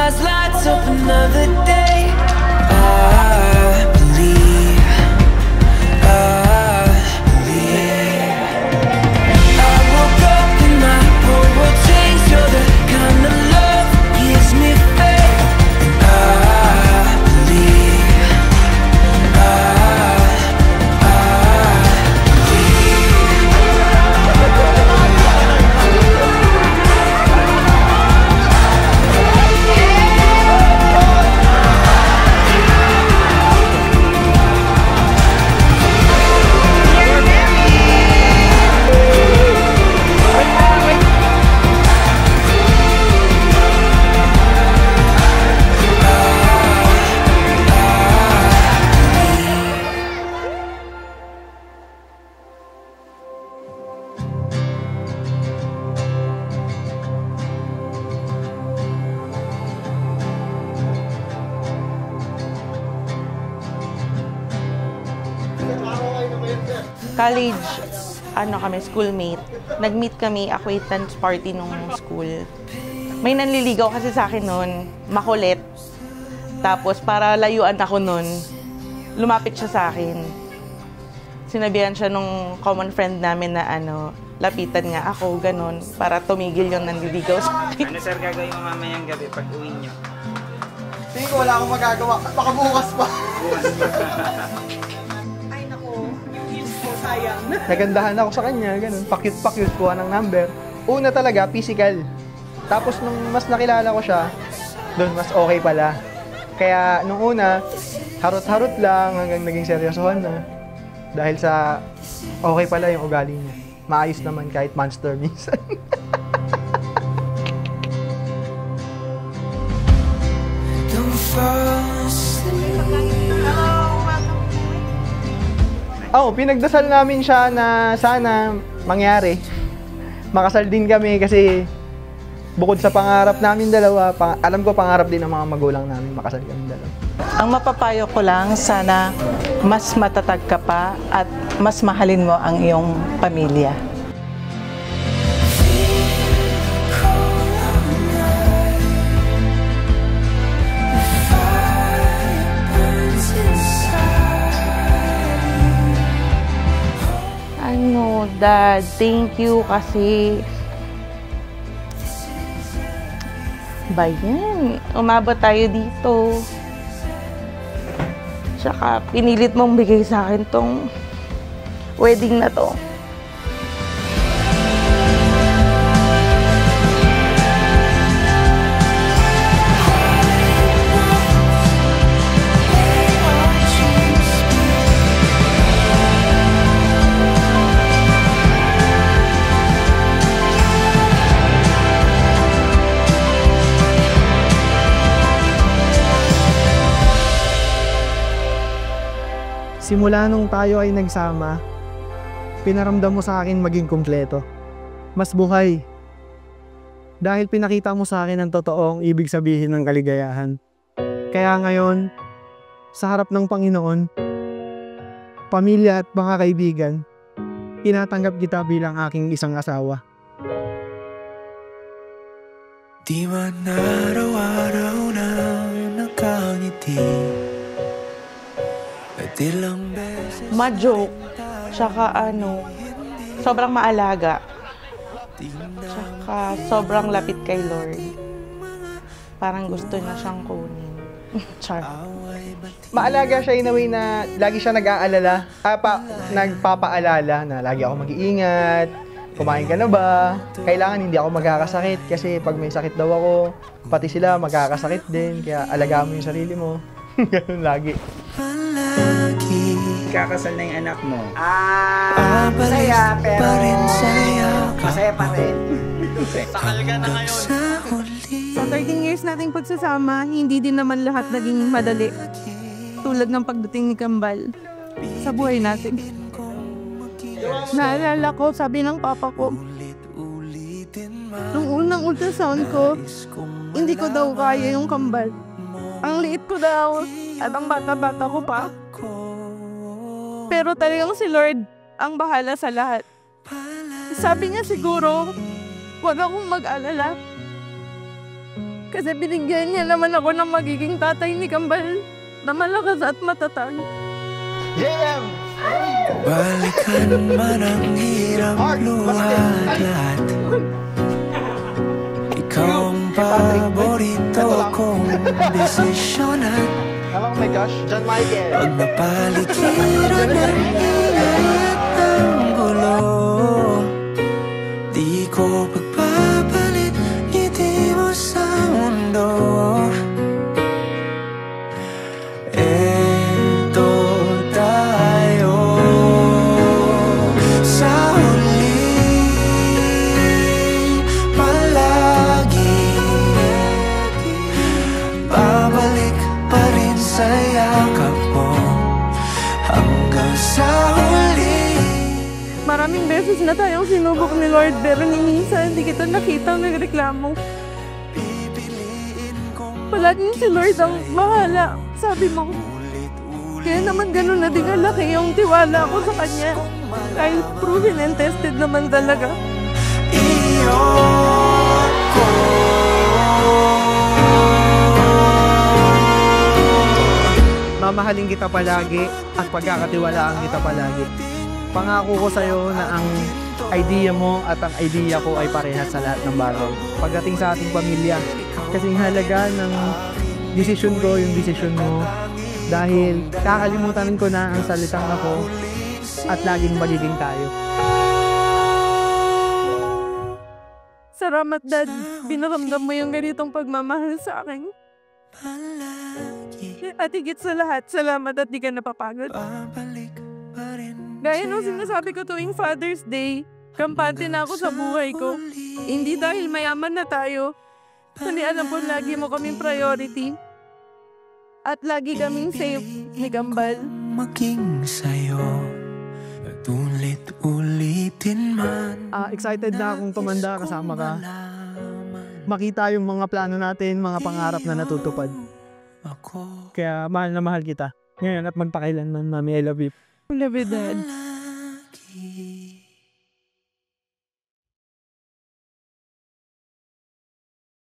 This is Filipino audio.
stars lights up another day. I believe, I believe. I woke up and my whole world changed. You're the kind of love that gives me faith. I believe, I college, kami, schoolmate. Nag-meet kami, acquaintance party nung school. May nanliligaw kasi sa akin noon, makulit. Tapos para layuan ako noon, lumapit siya sa akin. Sinabihan siya nung common friend namin na lapitan nga ako, ganun, para tumigil yung nanliligaw sa akin. Ano sir gagawin mo mamayang gabi pag uwi niyo? Tingin ko wala akong magagawa, baka bukas pa. Nagandahan ako sa kanya, ganun. Pakyut-pakyut, kuha ng number. Una talaga, physical. Tapos nung mas nakilala ko siya, doon mas okay pala. Kaya nung una, harot-harot lang hanggang naging seryosohan na. Dahil sa okay pala yung ugali niya. Maayos naman kahit monster minsan. don't fall asleep. Pinagdasal namin siya na sana mangyari. Makasal din kami kasi bukod sa pangarap namin dalawa, alam ko pangarap din ng mga magulang namin makasal kami dalawa. Ang mapapayo ko lang, sana mas matatag ka pa at mas mahalin mo ang iyong pamilya. Dad, thank you kasi bayan, umabot tayo dito. Tsaka pinilit mong bigay sa akin tong wedding na to. Simula nung tayo ay nagsama, pinaramdam mo sa akin maging kumpleto. Mas buhay. Dahil pinakita mo sa akin ang totoong ibig sabihin ng kaligayahan. Kaya ngayon, sa harap ng Panginoon, pamilya at mga kaibigan, tinatanggap kita bilang aking isang asawa. Di man araw-araw na nakangiti. Ma-joke, tsaka sobrang maalaga, tsaka sobrang lapit kay Lord. Parang gusto niya siyang kunin. Char. Maalaga siya in a way na lagi siya nag-aalala, nagpapaalala na lagi ako mag-iingat, kumain ka na ba, kailangan hindi ako magkakasakit kasi pag may sakit daw ako, pati sila magkakasakit din, kaya alagaan mo yung sarili mo. Ganun lagi. Kakasal na yung anak mo. Masaya, pero masaya pa rin. Sakal ka na ngayon. Sa 13 years nating pagsasama, hindi din naman lahat naging madali. Tulad ng pagdating ni Kambal sa buhay natin. Naalala ko, sabi ng papa ko, nung unang ultrasound ko, hindi ko daw kaya yung Kambal. Ang liit ko daw at ang bata-bata ko pa. Pero talagang si Lord ang bahala sa lahat. Sabi niya siguro, huwag akong mag-alala. Kasi binigyan niya naman ako ng magiging tatay ni Kambal na malakas at matatag. Balikan man ang hirap luwaglat. Ikaw ang paborito kong desisyon at Oh my gosh, John Michael. pag napaligiran ng ingay at ang gulo, di ko pagpapalit ngiti mo sa mundo. Eto tayo sa huli, palagi babalik pa rin sa yakap mo hanggang sa huli. Maraming beses na tayong sinubok ni Lord pero ni minsan hindi kita nakita nagreklamo. Palaging si Lord ang bahala, sabi mo. Kaya naman ganun na din kalaki yung tiwala ko sa Kanya. Kahit proven and tested naman talaga. Iyon ko. Mamahalin kita palagi at pagkakatiwalaan kita palagi. Pangako ko sa'yo na ang idea mo at ang idea ko ay parehas sa lahat ng bagay. Pagdating sa ating pamilya, kasing halaga ng desisyon ko yung desisyon mo dahil kakalimutan ko na ang salitang ako at laging magiging tayo. Salamat, Dad. Binaramdam mo yung ganitong pagmamahal sa akin. At higit sa lahat, salamat at di ka napapagod. Gaya nung sinasabi ko tuwing Father's Day, kampante na ako sa buhay ko. Hindi dahil mayaman na tayo, kundi alam ko lagi mo kaming priority. At lagi kaming safe ni Kambal. Maging sa'yo at ulit-ulitin man. Excited na akong tumanda kasama ka. Makita yung mga plano natin, mga pangarap na natutupad. Ako Kaya mahal na mahal kita. Ngayon at magpakailanman, Mami, I love you. Love you, Dad. lagi